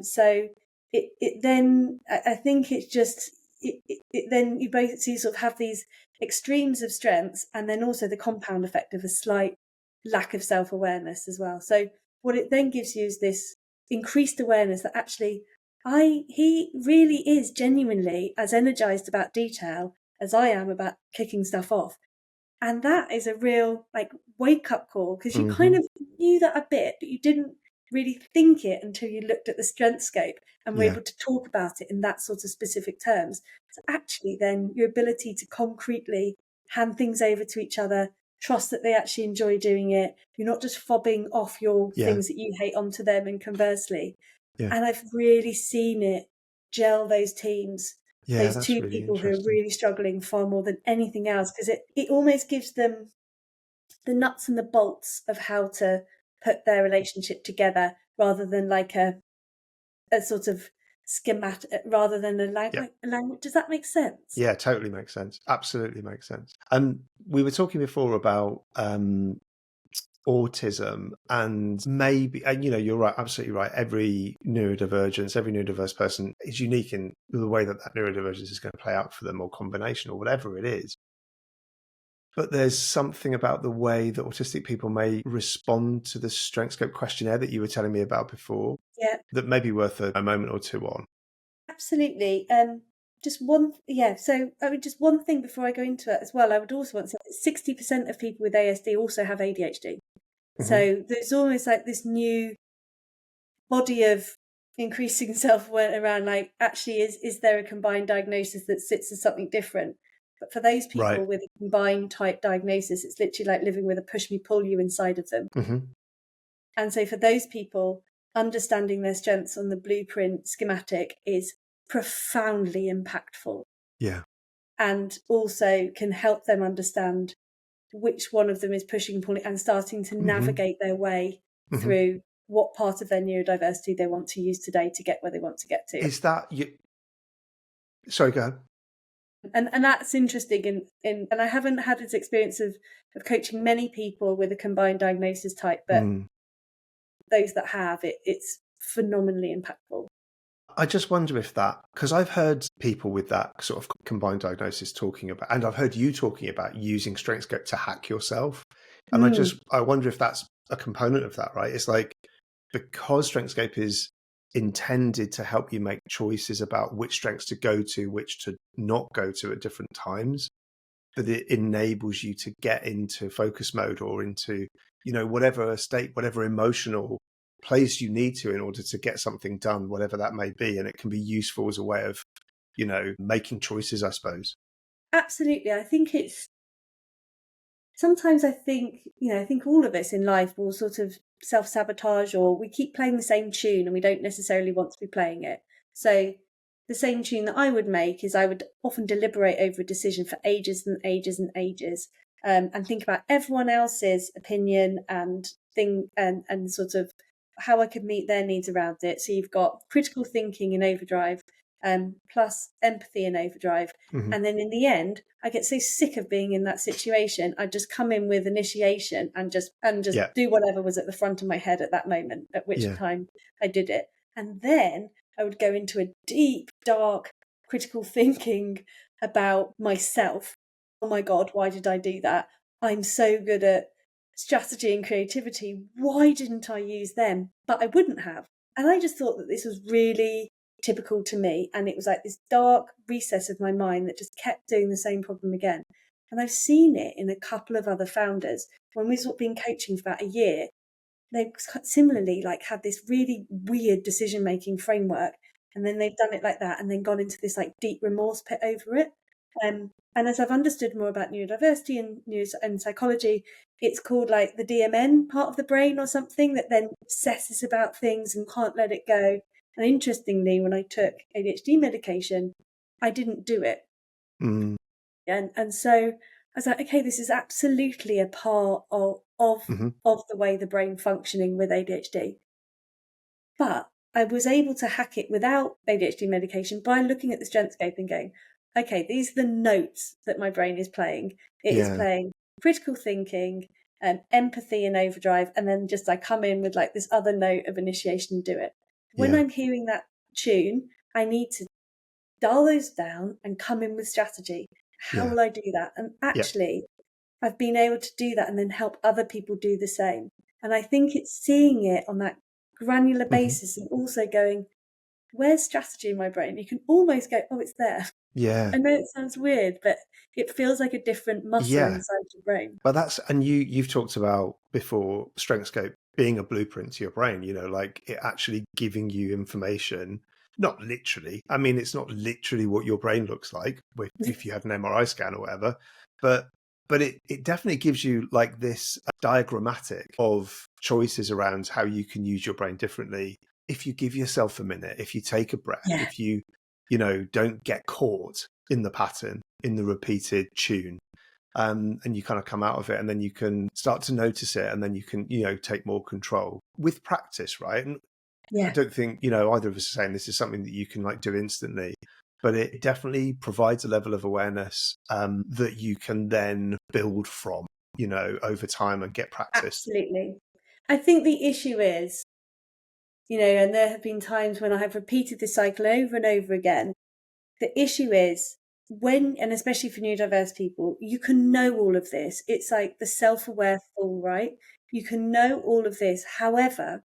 [SPEAKER 2] So it then, I think it's just, it then you both sort of have these extremes of strengths and then also the compound effect of a slight lack of self-awareness as well. So what it then gives you is this increased awareness that actually he really is genuinely as energized about detail as I am about kicking stuff off. And that is a real like wake up call, because you kind of knew that a bit, but you didn't really think it until you looked at the StrengthsScope and were able to talk about it in that sort of specific terms. So actually then your ability to concretely hand things over to each other, trust that they actually enjoy doing it. You're not just fobbing off your things that you hate onto them and conversely. And I've really seen it gel those teams. Those two
[SPEAKER 1] really
[SPEAKER 2] people who are really struggling far more than anything else, because it almost gives them the nuts and the bolts of how to put their relationship together, rather than like a sort of schematic, rather than a language. Does that make sense?
[SPEAKER 1] Yeah, totally makes sense. Absolutely makes sense. And we were talking before about autism, and maybe, and you're right, absolutely right. Every neurodiverse person is unique in the way that neurodivergence is going to play out for them, or combination, or whatever it is. But there's something about the way that autistic people may respond to the StrengthsScope questionnaire that you were telling me about before that may be worth a moment or two on.
[SPEAKER 2] Absolutely. Just one, so I mean, just one thing before I go into it as well, I would also want to say that 60% of people with ASD also have ADHD. So there's almost like this new body of increasing self-awareness around, like, actually, is there a combined diagnosis that sits as something different? But for those people
[SPEAKER 1] Right.
[SPEAKER 2] with a combined type diagnosis, it's literally like living with a push me pull you inside of them. And so for those people, understanding their strengths on the blueprint schematic is profoundly impactful,
[SPEAKER 1] Yeah.
[SPEAKER 2] and also can help them understand which one of them is pushing, pulling, and starting to navigate their way through what part of their neurodiversity they want to use today to get where they want to get to.
[SPEAKER 1] Is that you? Sorry, go ahead.
[SPEAKER 2] And that's interesting. And I haven't had this experience of coaching many people with a combined diagnosis type, but those that have, it's phenomenally impactful.
[SPEAKER 1] I just wonder if that, because I've heard people with that sort of combined diagnosis talking about, and I've heard you talking about using StrengthsScope to hack yourself. And I wonder if that's a component of that, right? It's like, because StrengthsScope is intended to help you make choices about which strengths to go to, which to not go to at different times, that it enables you to get into focus mode or into, whatever state, whatever emotional place you need to in order to get something done, whatever that may be. And it can be useful as a way of, making choices, I suppose.
[SPEAKER 2] Absolutely. I think it's sometimes I think all of us in life will sort of self-sabotage, or we keep playing the same tune and we don't necessarily want to be playing it. So the same tune that I would make is I would often deliberate over a decision for ages and ages and ages, and think about everyone else's opinion and sort of how I could meet their needs around it. So you've got critical thinking in overdrive, plus empathy in overdrive. And then in the end, I get so sick of being in that situation, I just come in with initiation and just do whatever was at the front of my head at that moment, at which time I did it. And then I would go into a deep, dark, critical thinking about myself. Oh my God, why did I do that? I'm so good at strategy and creativity. Why didn't I use them? But I wouldn't have. And I just thought that this was really typical to me. And it was like this dark recess of my mind that just kept doing the same problem again. And I've seen it in a couple of other founders. When we've sort of been coaching for about a year, they've similarly like had this really weird decision-making framework. And then they've done it like that and then gone into this like deep remorse pit over it. And as I've understood more about neurodiversity and psychology, it's called like the DMN part of the brain or something that then obsesses about things and can't let it go. And interestingly, when I took ADHD medication, I didn't do it. And so I was like, okay, this is absolutely a part of the way the brain functioning with ADHD. But I was able to hack it without ADHD medication by looking at the StrengthsScope and going, okay, these are the notes that my brain is playing. It is playing critical thinking, empathy and overdrive, and then just I come in with like this other note of initiation and do it. When I'm hearing that tune, I need to dial those down and come in with strategy. How will I do that? And actually, I've been able to do that and then help other people do the same. And I think it's seeing it on that granular basis and also going, where's strategy in my brain? You can almost go, oh, it's there.
[SPEAKER 1] Yeah.
[SPEAKER 2] I know it sounds weird, but it feels like a different muscle inside your brain.
[SPEAKER 1] But you've talked about before StrengthsScope being a blueprint to your brain, like it actually giving you information, not literally. I mean, it's not literally what your brain looks like if you had an MRI scan or whatever, but it definitely gives you like this diagrammatic of choices around how you can use your brain differently. If you give yourself a minute, if you take a breath, if you don't get caught in the pattern, in the repeated tune, and you kind of come out of it, and then you can start to notice it, and then you can, take more control with practice, right? And I don't think, either of us are saying this is something that you can like do instantly, but it definitely provides a level of awareness that you can then build from, over time and get practice.
[SPEAKER 2] Absolutely. I think the issue is, and there have been times when I have repeated this cycle over and over again. The issue is and especially for neurodiverse people, you can know all of this. It's like the self-aware fool, right? You can know all of this. However,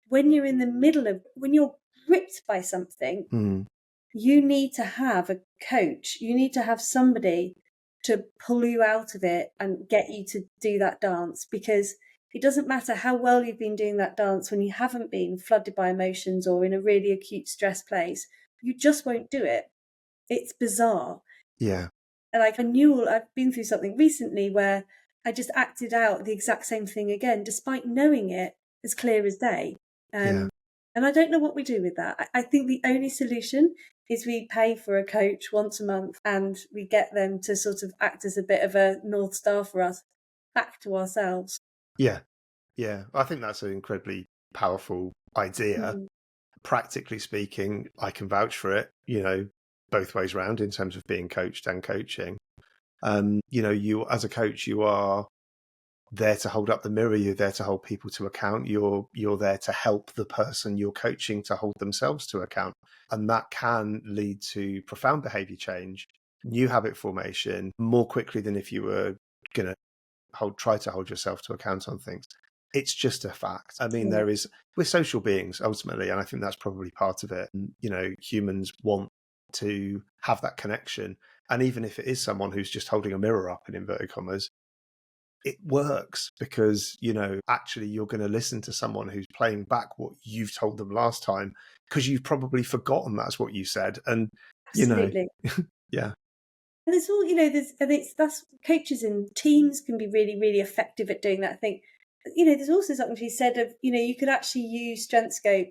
[SPEAKER 2] when you're in the middle of, when you're gripped by something, you need to have a coach. You need to have somebody to pull you out of it and get you to do that dance, because It doesn't matter how well you've been doing that dance when you haven't been flooded by emotions or in a really acute stress place. You just won't do it. It's bizarre.
[SPEAKER 1] Yeah.
[SPEAKER 2] And I've been through something recently where I just acted out the exact same thing again, despite knowing it as clear as day.
[SPEAKER 1] Yeah.
[SPEAKER 2] And I don't know what we do with that. I think the only solution is we pay for a coach once a month and we get them to sort of act as a bit of a North Star for us, back to ourselves.
[SPEAKER 1] Yeah. Yeah. I think that's an incredibly powerful idea.
[SPEAKER 2] Mm.
[SPEAKER 1] Practically speaking, I can vouch for it, both ways round in terms of being coached and coaching. You as a coach, you are there to hold up the mirror. You're there to hold people to account. You're there to help the person you're coaching to hold themselves to account. And that can lead to profound behavior change, new habit formation more quickly than if you were going to try to hold yourself to account on things. It's just a fact. I mean, we're social beings ultimately, and I think that's probably part of it. And, humans want to have that connection. And even if it is someone who's just holding a mirror up in inverted commas, it works because, actually you're going to listen to someone who's playing back what you've told them last time because you've probably forgotten that's what you said. And,
[SPEAKER 2] Absolutely.
[SPEAKER 1] Yeah.
[SPEAKER 2] And there's all, that's coaches and teams can be really, really effective at doing that. I think, there's also something to be said of, you could actually use StrengthsCope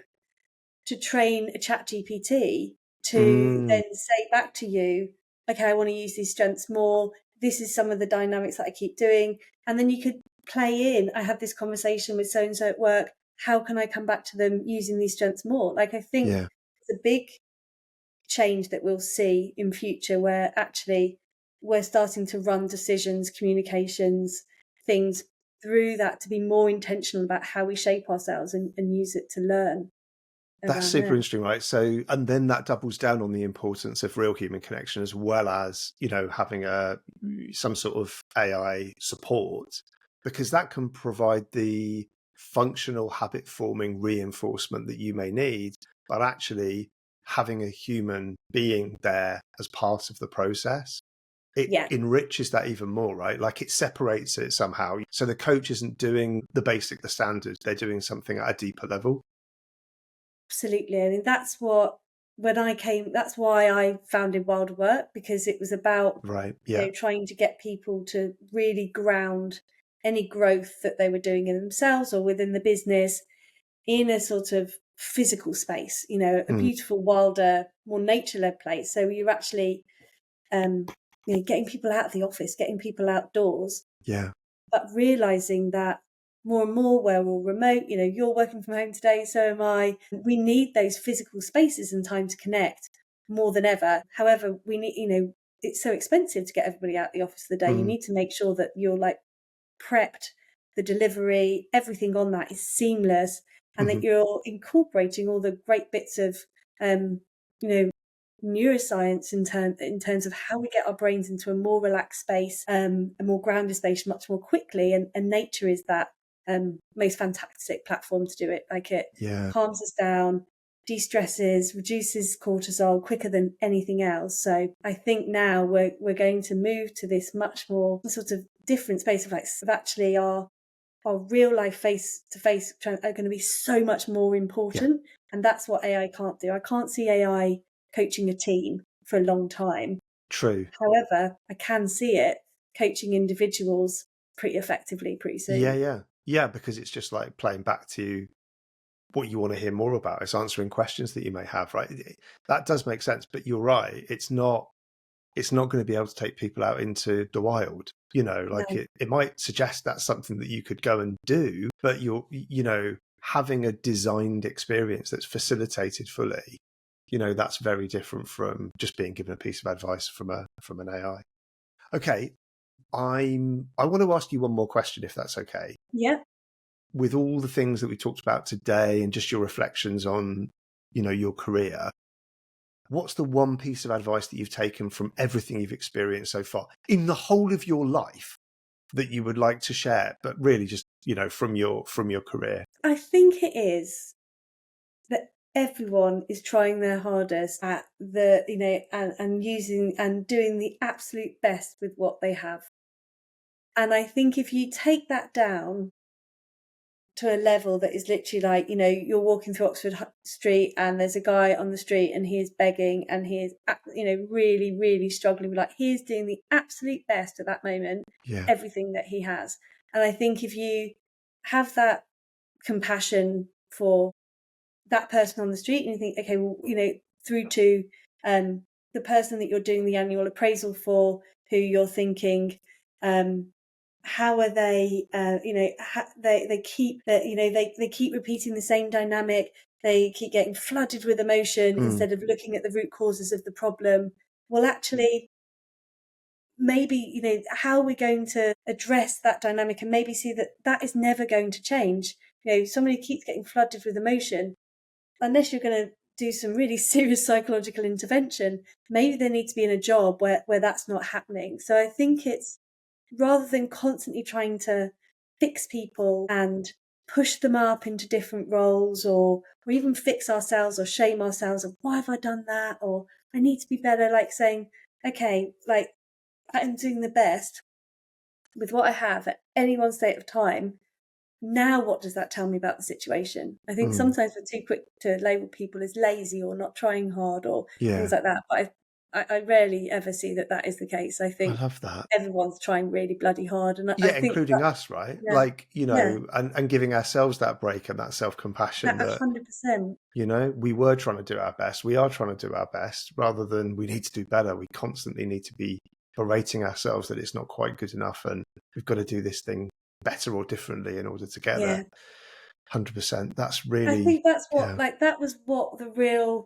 [SPEAKER 2] to train a chat GPT to then say back to you, okay, I want to use these strengths more. This is some of the dynamics that I keep doing. And then you could play in, I had this conversation with so-and-so at work. How can I come back to them using these strengths more? Like, I think it's a big change that we'll see in future where actually we're starting to run decisions, communications, things through that to be more intentional about how we shape ourselves and use it to learn.
[SPEAKER 1] That's super interesting, right? So, and then that doubles down on the importance of real human connection as well as, having some sort of AI support, because that can provide the functional habit forming reinforcement that you may need, but actually having a human being there as part of the process, it enriches that even more, right? Like it separates it somehow. So the coach isn't doing the standard, they're doing something at a deeper level.
[SPEAKER 2] Absolutely. I mean, that's why I founded Wilder Work, because it was about trying to get people to really ground any growth that they were doing in themselves or within the business in a sort of physical space, a beautiful, wilder, more nature-led place. So you're actually getting people out of the office, getting people outdoors.
[SPEAKER 1] Yeah.
[SPEAKER 2] But realizing that more and more we're all remote, you're working from home today, so am I. We need those physical spaces and time to connect more than ever. However, we need, it's so expensive to get everybody out the office for the day. You need to make sure that you're prepped, the delivery, everything on that is seamless, and that you're incorporating all the great bits of, neuroscience in terms of how we get our brains into a more relaxed space, a more grounded space much more quickly, and nature is that most fantastic platform to do it. Like it calms us down, de-stresses, reduces cortisol quicker than anything else. So I think now we're going to move to this much more sort of different space of actually our real life face to face are going to be so much more important, and that's what AI can't do. I can't see AI coaching a team for a long time.
[SPEAKER 1] True.
[SPEAKER 2] However, I can see it coaching individuals pretty effectively pretty soon.
[SPEAKER 1] Yeah, because it's just like playing back to you what you want to hear more about. It's answering questions that you may have, right? That does make sense, but you're right. It's not going to be able to take people out into the wild. It might suggest that's something that you could go and do, but you're having a designed experience that's facilitated fully, that's very different from just being given a piece of advice from an AI. Okay, I want to ask you one more question, if that's okay.
[SPEAKER 2] Yeah.
[SPEAKER 1] With all the things that we talked about today and just your reflections on, your career, what's the one piece of advice that you've taken from everything you've experienced so far in the whole of your life that you would like to share, but really just, from your career?
[SPEAKER 2] I think it is that everyone is trying their hardest at and using and doing the absolute best with what they have. And I think if you take that down to a level that is literally like, you're walking through Oxford Street and there's a guy on the street and he is begging and he is, really, really struggling. Like, he is doing the absolute best at that moment, everything that he has. And I think if you have that compassion for that person on the street and you think, okay, well, through to the person that you're doing the annual appraisal for, who you're thinking, how are they, they keep they keep repeating the same dynamic. They keep getting flooded with emotion instead of looking at the root causes of the problem. Well, actually, maybe, how are we going to address that dynamic and maybe see that that is never going to change? Somebody keeps getting flooded with emotion, unless you're going to do some really serious psychological intervention, maybe they need to be in a job where that's not happening. So I think it's, rather than constantly trying to fix people and push them up into different roles, or even fix ourselves or shame ourselves of, why have I done that? Or I need to be better, like saying, okay, like, I'm doing the best with what I have at any one state of time. Now, what does that tell me about the situation? I think sometimes we're too quick to label people as lazy or not trying hard or things like that. But I rarely ever see that is the case. I think
[SPEAKER 1] I love that.
[SPEAKER 2] Everyone's trying really bloody hard. And I think
[SPEAKER 1] including us, right?
[SPEAKER 2] Yeah,
[SPEAKER 1] like, and giving ourselves that break and that self-compassion that
[SPEAKER 2] 100%.
[SPEAKER 1] We were trying to do our best. We are trying to do our best, rather than we need to do better. We constantly need to be berating ourselves that it's not quite good enough and we've got to do this thing better or differently in order to get there. 100%. That's really,
[SPEAKER 2] I think that's what, that was what the real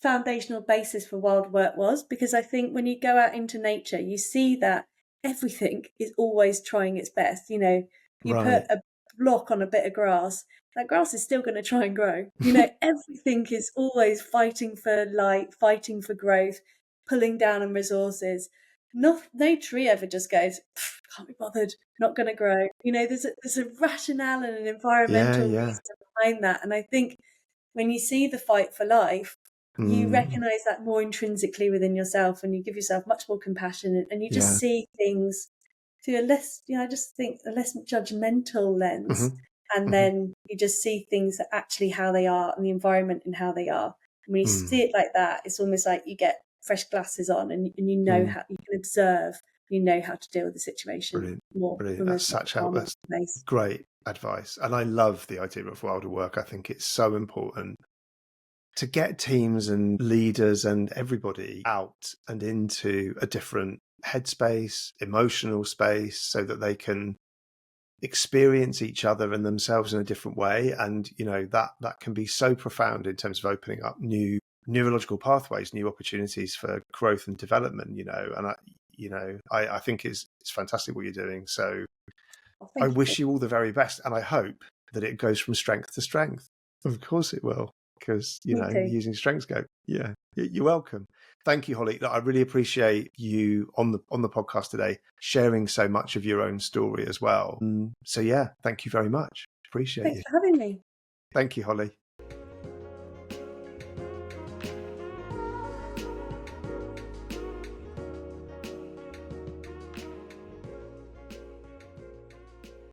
[SPEAKER 2] foundational basis for Wilder Work was, because I think when you go out into nature, you see that everything is always trying its best. You put a block on a bit of grass, that grass is still going to try and grow. Everything is always fighting for light, fighting for growth, pulling down on resources. No tree ever just goes, can't be bothered, not going to grow. There's a rationale and an environmental reason behind that. And I think when you see the fight for life, you recognise that more intrinsically within yourself, and you give yourself much more compassion, and you just see things through a less, I just think, a less judgmental lens. And then you just see things that actually how they are, and the environment and how they are. And when you see it like that, it's almost like you get fresh glasses on, and you know how you can observe, you know how to deal with the situation.
[SPEAKER 1] Brilliant. That's great advice. And I love the idea of Wilder Work. I think it's so important to get teams and leaders and everybody out and into a different headspace, emotional space, so that they can experience each other and themselves in a different way. And, that can be so profound in terms of opening up new neurological pathways, new opportunities for growth and development, and I think it's fantastic what you're doing. So I wish you all the very best, and I hope that it goes from strength to strength. Of course it will, because, using StrengthsCope. Yeah, you're welcome. Thank you, Holly. I really appreciate you on the podcast today, sharing so much of your own story as well. So yeah, thank you very much. Appreciate it.
[SPEAKER 2] Thanks for having me.
[SPEAKER 1] Thank you, Holly.